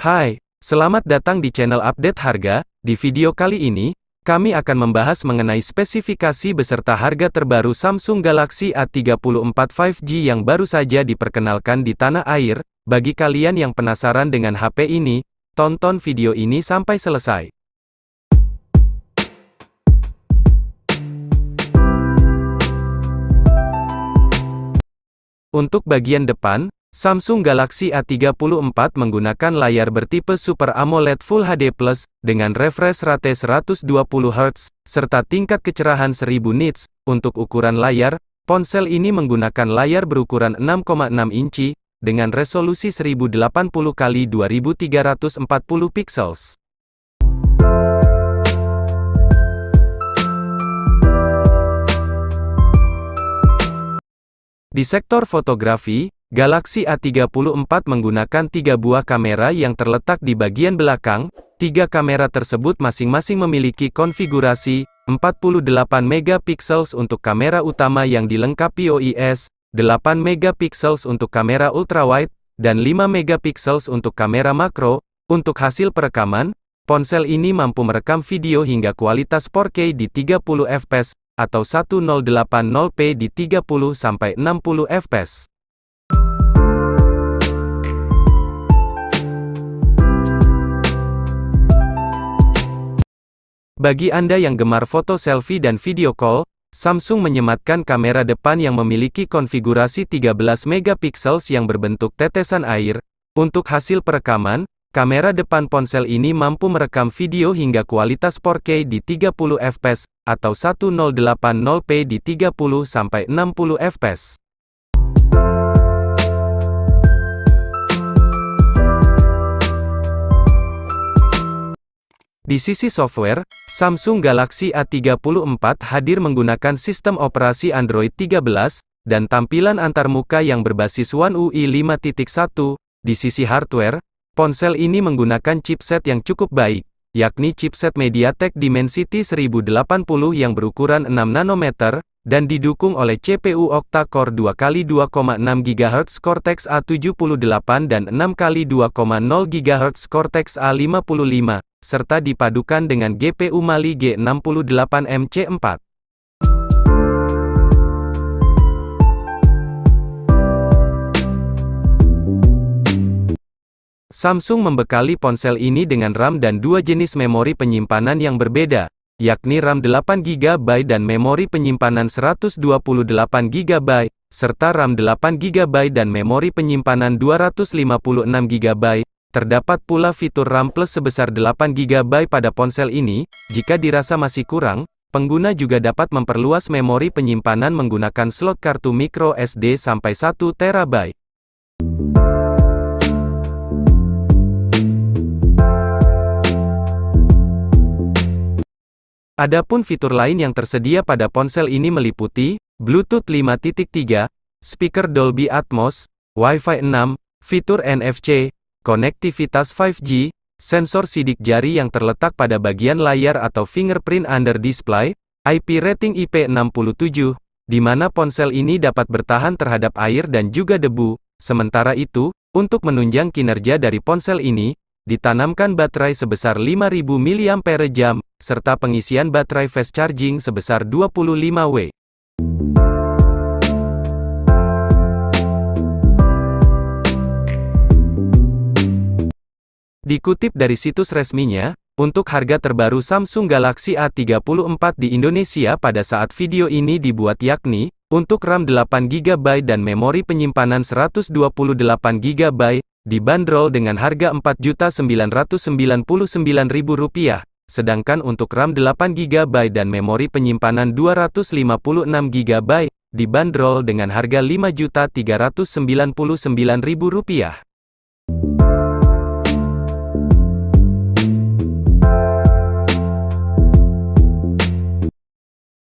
Hai, selamat datang di channel update harga. Di video kali ini, kami akan membahas mengenai spesifikasi beserta harga terbaru Samsung Galaxy A34 5G yang baru saja diperkenalkan di tanah air. Bagi kalian yang penasaran dengan HP ini, tonton video ini sampai selesai. Untuk bagian depan, Samsung Galaxy A34 menggunakan layar bertipe Super AMOLED Full HD+, dengan refresh rate 120 Hz, serta tingkat kecerahan 1000 nits. Untuk ukuran layar, ponsel ini menggunakan layar berukuran 6,6 inci, dengan resolusi 1080x2340 pixels. Di sektor fotografi, Galaxy A34 menggunakan 3 buah kamera yang terletak di bagian belakang. 3 kamera tersebut masing-masing memiliki konfigurasi 48 megapiksel untuk kamera utama yang dilengkapi OIS, 8 megapiksel untuk kamera ultrawide, dan 5 megapiksel untuk kamera makro. Untuk hasil perekaman, ponsel ini mampu merekam video hingga kualitas 4K di 30 fps, atau 1080p di 30-60 fps. Bagi Anda yang gemar foto selfie dan video call, Samsung menyematkan kamera depan yang memiliki konfigurasi 13 megapiksel yang berbentuk tetesan air. Untuk hasil perekaman, kamera depan ponsel ini mampu merekam video hingga kualitas 4K di 30 fps, atau 1080p di 30-60 fps. Di sisi software, Samsung Galaxy A34 hadir menggunakan sistem operasi Android 13, dan tampilan antarmuka yang berbasis One UI 5.1. Di sisi hardware, ponsel ini menggunakan chipset yang cukup baik, yakni chipset MediaTek Dimensity 1080 yang berukuran 6 nanometer, dan didukung oleh CPU octa-core 2x2,6 GHz Cortex A78 dan 6x2,0 GHz Cortex A55, serta dipadukan dengan GPU Mali G68MC4. Samsung membekali ponsel ini dengan RAM dan 2 jenis memori penyimpanan yang berbeda, yakni RAM 8GB dan memori penyimpanan 128GB, serta RAM 8GB dan memori penyimpanan 256GB. Terdapat pula fitur RAM Plus sebesar 8GB pada ponsel ini. Jika dirasa masih kurang, pengguna juga dapat memperluas memori penyimpanan menggunakan slot kartu micro SD sampai 1 TB. Adapun fitur lain yang tersedia pada ponsel ini meliputi Bluetooth 5.3, speaker Dolby Atmos, Wi-Fi 6, fitur NFC, konektivitas 5G, sensor sidik jari yang terletak pada bagian layar atau fingerprint under display, IP rating IP67, di mana ponsel ini dapat bertahan terhadap air dan juga debu. Sementara itu, untuk menunjang kinerja dari ponsel ini, ditanamkan baterai sebesar 5000 mAh, serta pengisian baterai fast charging sebesar 25W. Dikutip dari situs resminya, untuk harga terbaru Samsung Galaxy A34 di Indonesia pada saat video ini dibuat yakni, untuk RAM 8GB dan memori penyimpanan 128GB, dibanderol dengan harga Rp4.999.000, sedangkan untuk RAM 8GB dan memori penyimpanan 256GB, dibanderol dengan harga Rp5.399.000.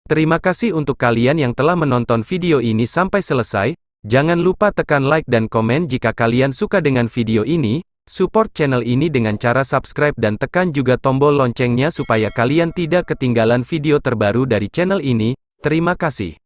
Terima kasih untuk kalian yang telah menonton video ini sampai selesai. Jangan lupa tekan like dan komen jika kalian suka dengan video ini. Support channel ini dengan cara subscribe dan tekan juga tombol loncengnya supaya kalian tidak ketinggalan video terbaru dari channel ini. Terima kasih.